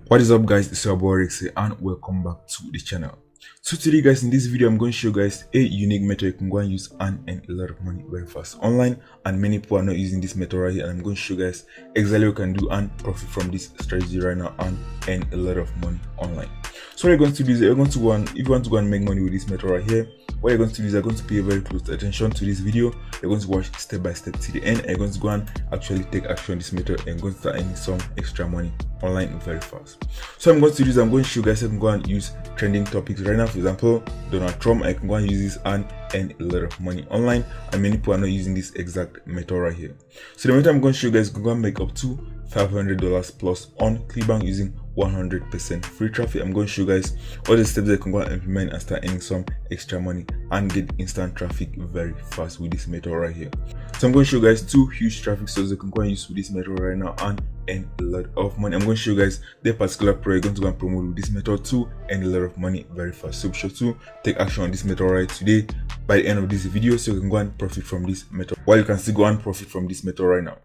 What is up guys, it's your boy Rexy and welcome back to the channel. So today guys, in this video I'm going to show you guys a unique method you can go and use and earn a lot of money very fast online, and many people are not using this method right here, and I'm going to show you guys exactly what you can do and profit from this strategy right now and earn a lot of money online. So what you're going to do is you're going to go and, if you want to go and make money with this method right here, what you're going to do is you're going to pay very close attention to this video. You're going to watch step by step to the end, and you're going to go and actually take action on this method and going to start earning some extra money online very fast. So I'm going to do is I'm going to show you guys how you can go and use trending topics right now. For example, Donald Trump, I can go and use this and earn a lot of money online, and many people are not using this exact method right here. So the method I'm going to show you guys, you can go and make up to $500 plus on Clickbank using 100% free traffic. I'm going to show you guys all the steps that you can go and implement and start earning some extra money and get instant traffic very fast with this method right here. So I'm going to show you guys two huge traffic sources you can go and use with this method right now and earn a lot of money. I'm going to show you guys the particular pro you're going to go and promote with this method to earn a lot of money very fast. So be sure to take action on this method right today by the end of this video, so you can go and profit from this method, while you can still go and profit from this method right now.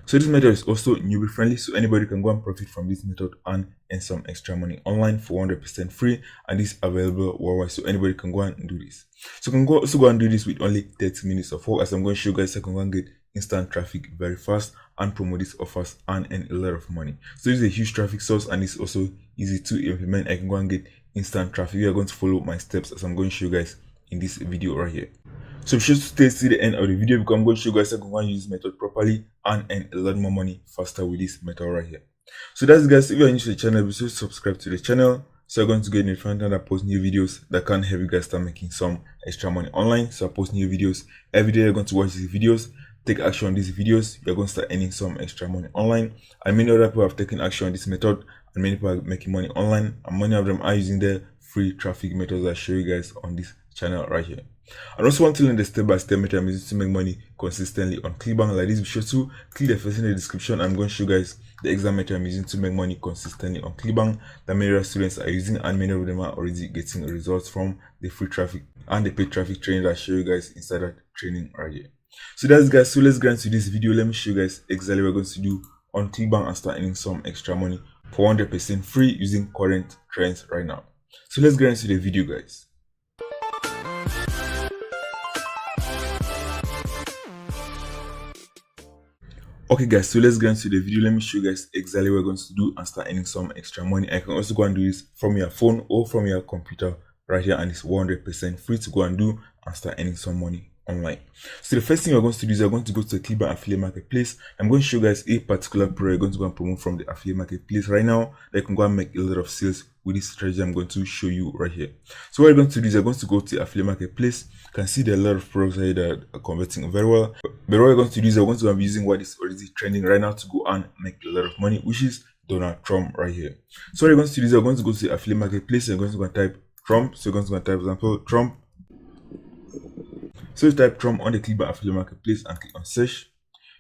So this method is also newbie friendly, so anybody can go and profit from this method and earn some extra money online for 100% free, and this is available worldwide, so anybody can go and do this. So you can also go and do this with only 30 minutes of work, as I'm going to show you guys how you can go and get instant traffic very fast and promote these offers and earn a lot of money. So this is a huge traffic source and it's also easy to implement. I can go and get instant traffic. You are going to follow my steps as I'm going to show you guys in this video right here. So be sure to stay to the end of the video, because I'm going to show you guys how you can go and use this method properly and earn a lot more money faster with this method right here. So that's it guys. If you are new to the channel, be sure to subscribe to the channel, so you're going to get notified when I post new videos that can help you guys start making some extra money online. So I post new videos every day. You're going to watch these videos, take action on these videos, you're going to start earning some extra money online. And many other people have taken action on this method, and many people are making money online, and many of them are using the free traffic methods I show you guys on this channel right here. I also want to learn the step-by-step method I'm using to make money consistently on Clickbank like this. Be sure to click the first in the description. I'm going to show you guys the exact method I'm using to make money consistently on Clickbank that many other students are using, and many of them are already getting results from the free traffic and the paid traffic training that I show you guys inside that training right here. So that's guys, so let's get into this video. Let me show you guys exactly what we're going to do on Clickbank and start earning some extra money for 100% free using current trends right now. So let's get into the video guys. Okay guys, so let's get into the video. Let me show you guys exactly what we're going to do and start earning some extra money. I can also go and do this from your phone or from your computer right here, and it's 100% free to go and do and start earning some money online. So the first thing you're going to do is you're going to go to the Clickbank affiliate marketplace. I'm going to show you guys a particular pro you're going to go and promote from the affiliate marketplace right now that you can go and make a lot of sales with this strategy I'm going to show you right here. So what you're going to do is you're going to go to the affiliate marketplace. You can see there are a lot of products here that are converting very well, but what you're going to do is you're going to be using what is already trending right now to go and make a lot of money, which is Donald Trump right here. So what you're going to do is you're going to go to the affiliate marketplace and you're going to go and type Trump. So you're going to go and type, for example, Trump. So you type Trump on the Clickbank affiliate marketplace and click on search.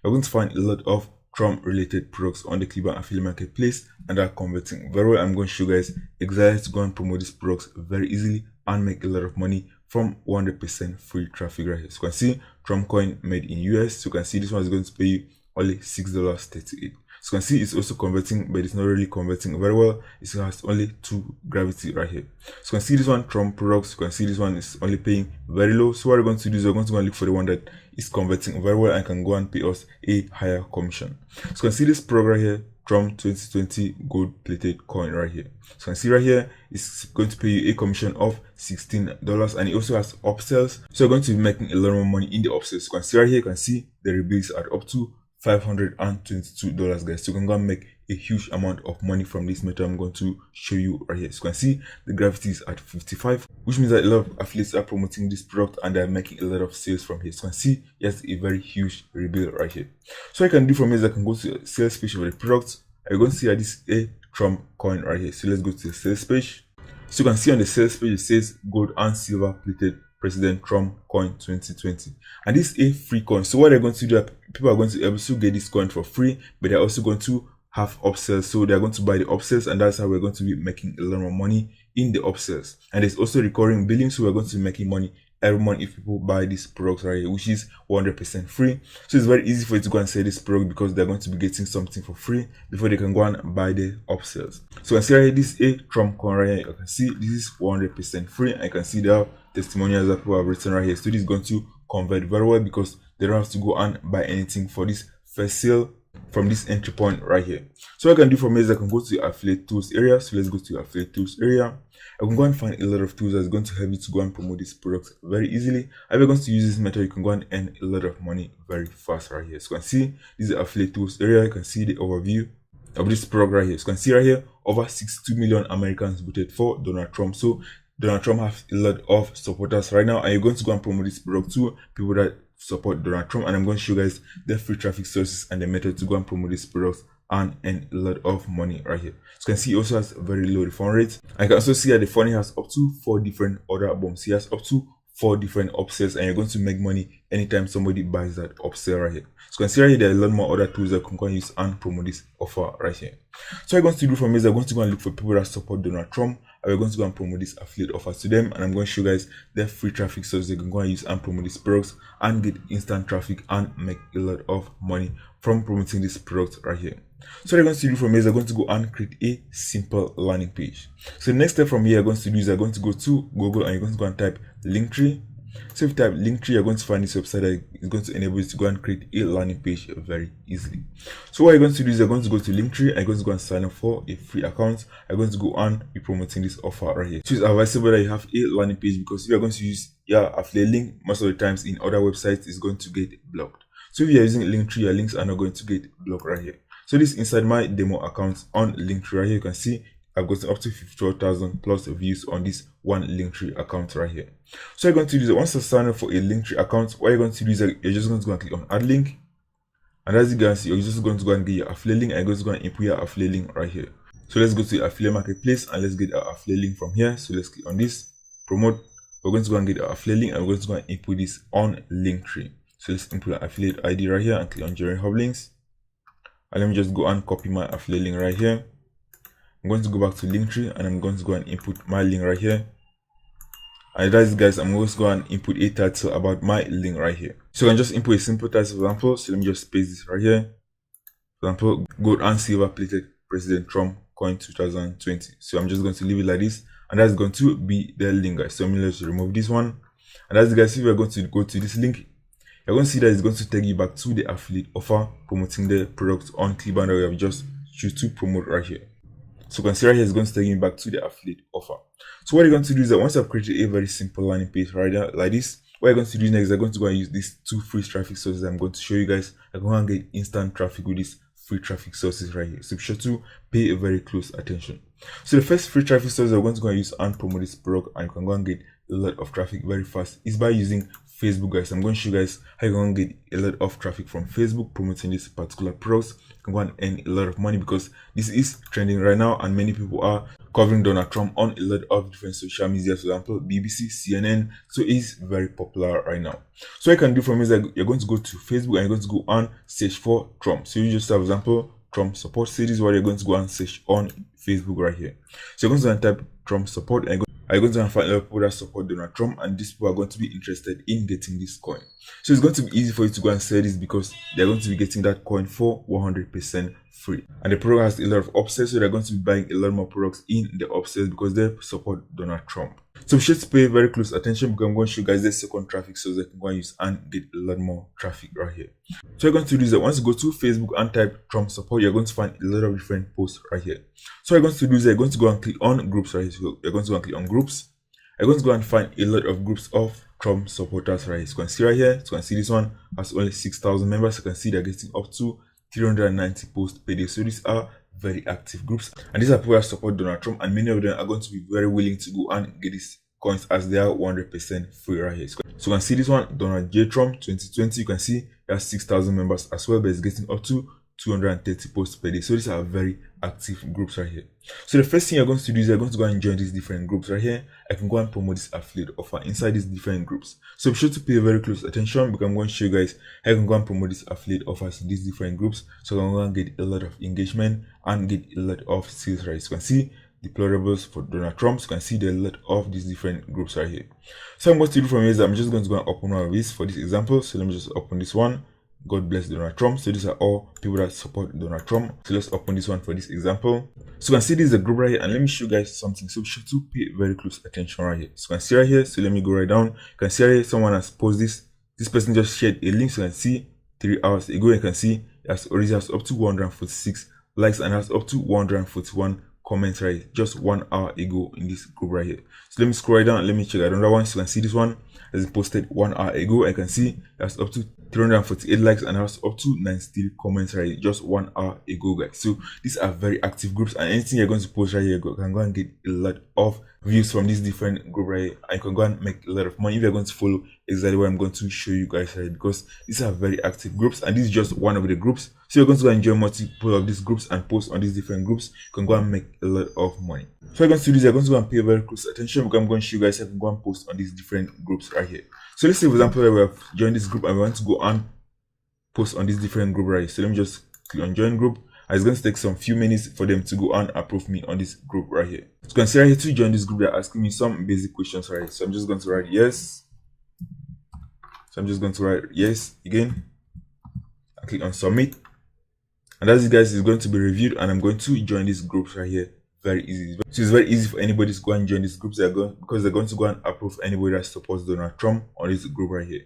You're going to find a lot of Trump related products on the Clickbank affiliate marketplace and are converting very well. I'm going to show you guys exactly to go and promote these products very easily and make a lot of money from 100% free traffic right here. So you can see Trump coin made in US. So you can see this one is going to pay you only $6.38. So you can see it's also converting, but it's not really converting very well. It has only 2 gravity right here. So you can see this one, Trump products. You can see this one is only paying very low. So what we're going to do is we're going to go and look for the one that is converting very well and can go and pay us a higher commission. So you can see this product right here, Trump 2020 gold plated coin right here. So you can see right here, it's going to pay you a commission of $16, and it also has upsells. So you're going to be making a lot more money in the upsells. So you can see right here, you can see the rebates are up to $522 guys. So you can go and make a huge amount of money from this method I'm going to show you right here. So you can see the gravity is at 55, which means that a lot of affiliates are promoting this product and they're making a lot of sales from here. So you can see yes, a very huge rebate right here. So what I can do from here is I can go to the sales page of the product. I'm going to see that this is a Trump coin right here. So let's go to the sales page. So you can see on the sales page it says gold and silver plated President Trump coin 2020, and this is a free coin. So what they're going to do, people are going to be able to get this coin for free, but they're also going to have upsells. So they're going to buy the upsells, and that's how we're going to be making a lot more money in the upsells. And there's also recurring billing, so we're going to be making money every month if people buy this product right here, which is 100% free. So it's very easy for you to go and sell this product because they're going to be getting something for free before they can go and buy the upsells. So you can see right here, this is a Trump coin right here. You can see this is 100% free. I can see there are testimonials that people have written right here. So this is going to convert very well because they don't have to go and buy anything for this first sale from this entry point right here. So what I can do from here is I can go to the affiliate tools area. So let's go to the affiliate tools area. I can go and find a lot of tools that's going to help you to go and promote this product very easily. If you're going to use this method, you can go and earn a lot of money very fast right here. So you can see this is the affiliate tools area. You can see the overview of this product right here. So you can see right here, over 62 million Americans voted for Donald Trump. So Donald Trump has a lot of supporters right now, and you're going to go and promote this product to people that support Donald Trump. And I'm going to show you guys the free traffic sources and the method to go and promote this product and earn a lot of money right here. So you can see it also has very low refund rates. I can also see that the funding has up to 4 different order bombs. He has up to 4 different upsells, and you're going to make money anytime somebody buys that upsell right here. So you can see right here there are a lot more other tools that you can go and use and promote this offer right here. So what I'm going to do from here is I'm going to go and look for people that support Donald Trump, and we're going to go and promote this affiliate offer to them, and I'm going to show you guys the free traffic source they can go and use and promote these products and get instant traffic and make a lot of money from promoting this product right here. So what I'm going to do from here is I'm going to go and create a simple landing page. So the next step from here I'm going to do is I'm going to go to Google and you're going to go and type Linktree. So if you type Linktree, you're going to find this website that is going to enable you to go and create a landing page very easily. So what you're going to do is you're going to go to Linktree and you're going to go and sign up for a free account. I'm going to go and be promoting this offer right here. So it's advisable that you have a landing page because if you're going to use your affiliate link, most of the times in other websites it's going to get blocked. So if you're using Linktree, your links are not going to get blocked right here. So this inside my demo account on Linktree right here. You can see I've gotten up to 54,000 plus views on this one Linktree account right here. So you're going to do is once you sign up for a Linktree account, what you're going to do is you're just going to go and click on add link. And as you can see, you're just going to go and get your affiliate link and you're going to go and input your affiliate link right here. So let's go to the affiliate marketplace and let's get our affiliate link from here. So let's click on this, promote. We're going to go and get our affiliate link and we're going to go and input this on Linktree. So let's input an affiliate ID right here and click on generate hub links. And let me just go and copy my affiliate link right here. I'm going to go back to Linktree and I'm going to go and input my link right here. And that's guys, I'm going to go and input a title about my link right here. So I can just input a simple title, for example. So let me just paste this right here. For example, gold and silver plated President Trump coin 2020. So I'm just going to leave it like this, and that's going to be the link, guys. So let's remove this one. And that's guys, if you're going to go to this link, you're going to see that it's going to take you back to the affiliate offer promoting the product on Clickbank that we have just choose to promote right here. So you can see right here it's going to take you back to the affiliate offer. So what you're going to do is that once I've created a very simple landing page right there like this, what you're going to do next is I'm going to go and use these 2 free traffic sources I'm going to show you guys. I'm going to get instant traffic with these free traffic sources right here. So be sure to pay a very close attention. So the first free traffic source I'm going to go and use and promote this product and you can go and get a lot of traffic very fast is by using Facebook, guys. I'm going to show you guys how you can get a lot of traffic from Facebook promoting this particular product. You can go and earn a lot of money because this is trending right now and many people are covering Donald Trump on a lot of different social media, for example BBC, CNN. So it's very popular right now. So what you can do from here is that you're going to go to Facebook and you're going to go and search for Trump. So you just have, for example, Trump support. So this is what you're going to go and search on Facebook right here. So you're going to type Trump support and you're going to find a lot of people that support Donald Trump, and these people are going to be interested in getting this coin. So it's going to be easy for you to go and sell this because they're going to be getting that coin for 100% free. And the product has a lot of upsells, so they're going to be buying a lot more products in the upsells because they support Donald Trump. So be sure to pay very close attention because I'm going to show you guys the second traffic source that you can go and use and get a lot more traffic right here. So you're going to do is that once you go to Facebook and type Trump support, you're going to find a lot of different posts right here. So what you're going to do is you're going to go and click on groups right here. So you're going to go and click on groups. You're going to go and find a lot of groups of Trump supporters right here. So you can see right here. So you can see this one has only 6,000 members. You can see they're getting up to 390 posts per day. So these are very active groups, and these are people that support Donald Trump, and many of them are going to be very willing to go and get these coins as they are 100% free right here. So you can see this one, Donald J. Trump 2020. You can see it has 6,000 members as well, but it's getting up to 230 posts per day. So these are very active groups right here. So the first thing you're going to do is you're going to go and join these different groups right here. I can go and promote this affiliate offer inside these different groups. So be sure to pay very close attention because I'm going to show you guys how you can go and promote this affiliate offers in these different groups. So I'm going to get a lot of engagement and get a lot of sales right. So you can see deplorables for Donald Trump. So you can see there are a lot of these different groups right here. So I'm going to do from here is I'm just going to go and open one of these for this example. So let me just open this one. God bless Donald Trump. So these are all people that support Donald Trump. So let's open this one for this example. So you can see this is a group right here, and let me show you guys something. So be sure to pay very close attention right here. So you can see right here. So let me go right down. You can see right here someone has posted this. This person just shared a link. So you can see 3 hours ago. You can see it already has up to 146 likes and has up to 141 comments right here, just 1 hour ago in this group right here. So let me scroll right down and let me check another one. So you can see this one has been posted 1 hour ago. I can see that's up to 348 likes and has up to 93 comments right here, just 1 hour ago, guys. So these are very active groups, and anything you're going to post right here, you can go and get a lot of views from this different group right here, and you can go and make a lot of money if you're going to follow exactly what I'm going to show you guys right here, because these are very active groups, and this is just one of the groups. So you're going to go and join multiple of these groups and post on these different groups. You can go and make a lot of money. So you're going to do this, you're going to go and pay very close attention, because I'm going to show you guys how you can go and post on these different groups right here. So let's say, for example, we have joined this group and we want to go and post on this different group right here. So let me just click on join group, and it's going to take some few minutes for them to go and approve me on this group right here. So you can see right here, to join this group, they're asking me some basic questions right here. So I'm just going to write yes. So I'm just going to write yes again. I click on submit, and as you guys, is going to be reviewed, and I'm going to join this group right here. Very easy. So it's very easy for anybody to go and join these groups. Because they're going to go and approve anybody that supports Donald Trump on this group right here.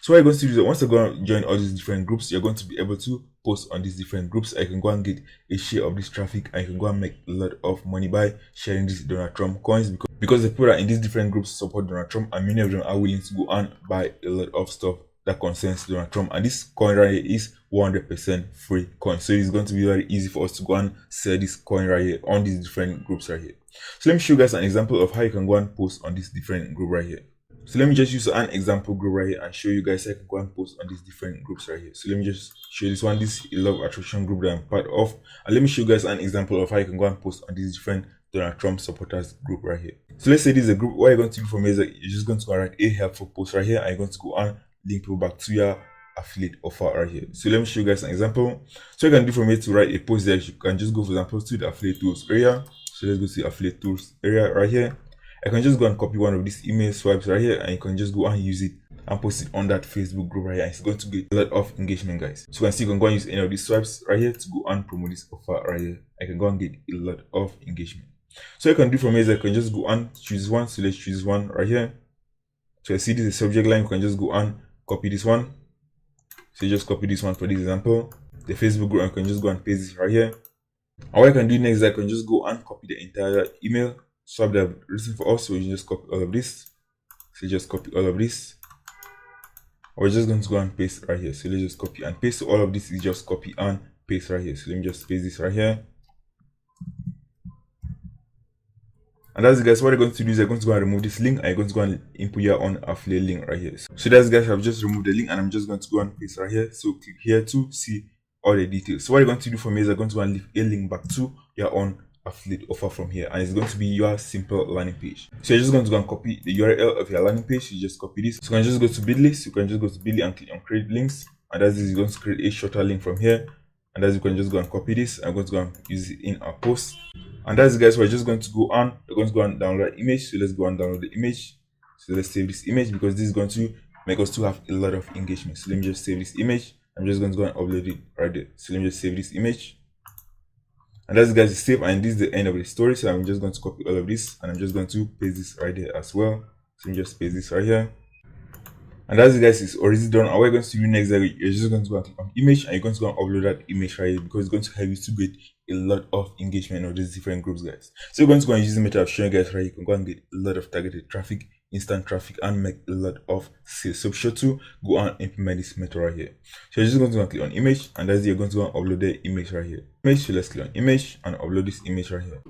So what you're going to do is, once you go and join all these different groups, you're going to be able to post on these different groups. I can go and get a share of this traffic, and you can go and make a lot of money by sharing these Donald Trump coins, because the people that in these different groups support Donald Trump, and many of them are willing to go and buy a lot of stuff that concerns Donald Trump. And this coin right here is 100% free coin, so it's going to be very easy for us to go and sell this coin right here on these different groups right here. So let me show you guys an example of how you can go and post on this different group right here. So let me just use an example group right here and show you guys how you can go and post on these different groups right here. So let me just show you this one. This is a love attraction group that I'm part of, and let me show you guys an example of how you can go and post on these different Donald Trump supporters group right here. So let's say this is a group. What you're going to do for me is that you're just going to write a helpful post right here, and you're going to go and link people back to your affiliate offer right here. So let me show you guys an example. So you can do from here to write a post there. You can just go, for example, to the affiliate tools area. So let's go to the affiliate tools area right here. I can just go and copy one of these email swipes right here, and you can just go and use it and post it on that Facebook group right here, and it's going to get a lot of engagement, guys. So you can see you can go and use any of these swipes right here to go and promote this offer right here. I can go and get a lot of engagement. So you can do from here is I can just go and choose one. So let's choose one right here. So I see this is a subject line. You can just go and copy this one. So you just copy this one for this example. The Facebook group, I can just go and paste this right here. And what I can do next is I can just go and copy the entire email swap that I've written for us. So you just copy all of this. So you just copy all of this. We're just going to go and paste right here. So let's just copy and paste. So all of this is just copy and paste right here. So let me just paste this right here. And that's, guys, what you're going to do is you're going to go and remove this link, and you're going to go and input your own affiliate link right here. So that's, guys, I've just removed the link, and I'm just going to go and paste right here. So click here to see all the details. So what you're going to do for me is you're going to go and leave a link back to your own affiliate offer from here, and it's going to be your simple landing page. So you're just going to go and copy the URL of your landing page. You just copy this. So you can just go to Bitly. So you can just go to Bitly and click on create links, and that's is going to create a shorter link from here. And as you can just go and copy this, I'm going to go and use it in our post. And that's, guys, we're just going to go on. We're going to go and download the image. So let's go and download the image. So let's save this image, because this is going to make us to have a lot of engagement. So let me just save this image. I'm just going to go and upload it right there. So let me just save this image. And that's, guys, it's saved, and this is the end of the story. So I'm just going to copy all of this, and I'm just going to paste this right there as well. So let me just paste this right here. And as you guys, is already done. And what you're going to do next, you're just going to go and click on image, and you're going to go and upload that image right here, because it's going to help you to get a lot of engagement on these different groups, guys. So you're going to go and use the method of showing you guys right. You can go and get a lot of targeted traffic, instant traffic, and make a lot of sales. So be sure to go and implement this method right here. So you're just going to go and click on image, and as you're going to go and upload the image right here. Image, so let's click on image and upload this image right here.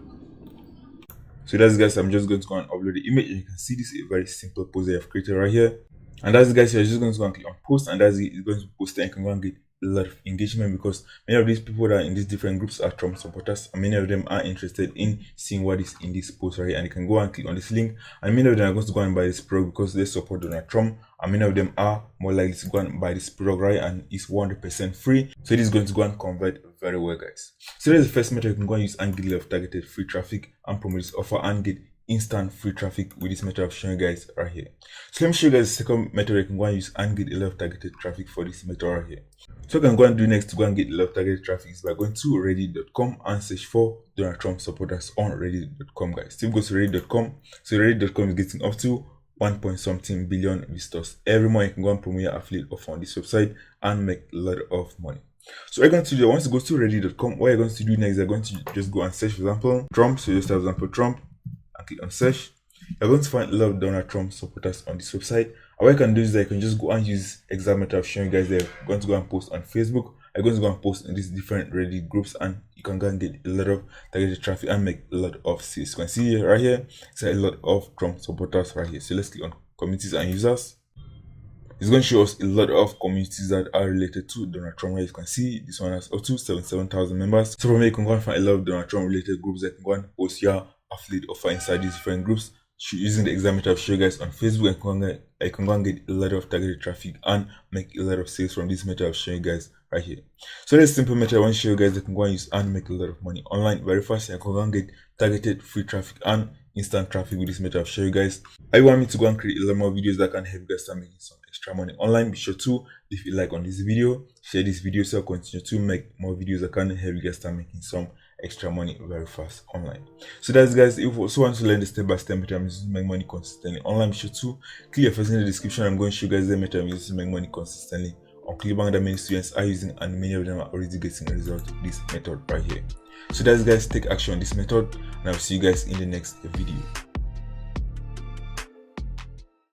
So that's, guys, I'm just going to go and upload the image, and you can see this is a very simple post that I've created right here. And that's, guys, you're just going to go and click on post, and that's it. It's going to post, and you can go and get a lot of engagement because many of these people that are in these different groups are Trump supporters, and many of them are interested in seeing what is in this post right here. And you can go and click on this link, and many of them are going to go and buy this product because they support Donald Trump, and many of them are more likely to go and buy this product, right? And it's 100% free, so it is going to go and convert very well, guys. So that's the first method you can go and use and get a lot of targeted free traffic and promote this offer and get instant free traffic with this method of showing you guys right here. So let me show you guys the second method you can go and use and get a lot of targeted traffic for this method right here. So what I can go and do next to go and get a lot of targeted traffic is by going to reddit.com and search for Donald Trump supporters on reddit.com, guys. Still go to reddit.com. So reddit.com is getting up to 1.something billion visitors every month. You can go and promote your affiliate offer on this website and make a lot of money. So what you're going to do, once you go to reddit.com, what you're going to do next, you're going to just go and search, for example, Trump. So just have example Trump and click on search. You're going to find a lot of Donald Trump supporters on this website. And what you can do is that you can just go and use exact method of showing you guys there. You're going to go and post on Facebook. You're going to go and post in these different Reddit groups, and you can go and get a lot of targeted traffic and make a lot of sales. You can see right here, it's a lot of Trump supporters right here. So let's click on communities and users. It's going to show us a lot of communities that are related to Donald Trump. Right? You can see this one has up to 77,000 members. So from here, you can go and find a lot of Donald Trump related groups that can go and post your affiliate offer inside these different groups. Using the exact method I've shown you guys on Facebook, I can go and get a lot of targeted traffic and make a lot of sales from this method I've shown you guys right here. So that's a simple method I want to show you guys that can go and use and make a lot of money online very fast. I can go and get targeted free traffic and instant traffic with this method I've shown you guys. I want me to go and create a lot more videos that can help you guys start making some extra money online. Be sure to leave a like on this video, share this video so I'll continue to make more videos that can help you guys start making some extra money very fast online. So that's, guys, if you also want to learn the step-by-step method I'm using to make money consistently online, be sure to click your first in the description. I'm going to show you guys the method I'm using to make money consistently on Clickbank that many students are using, and many of them are already getting a result with this method right here. So that's, guys, take action on this method, and I'll see you guys in the next video.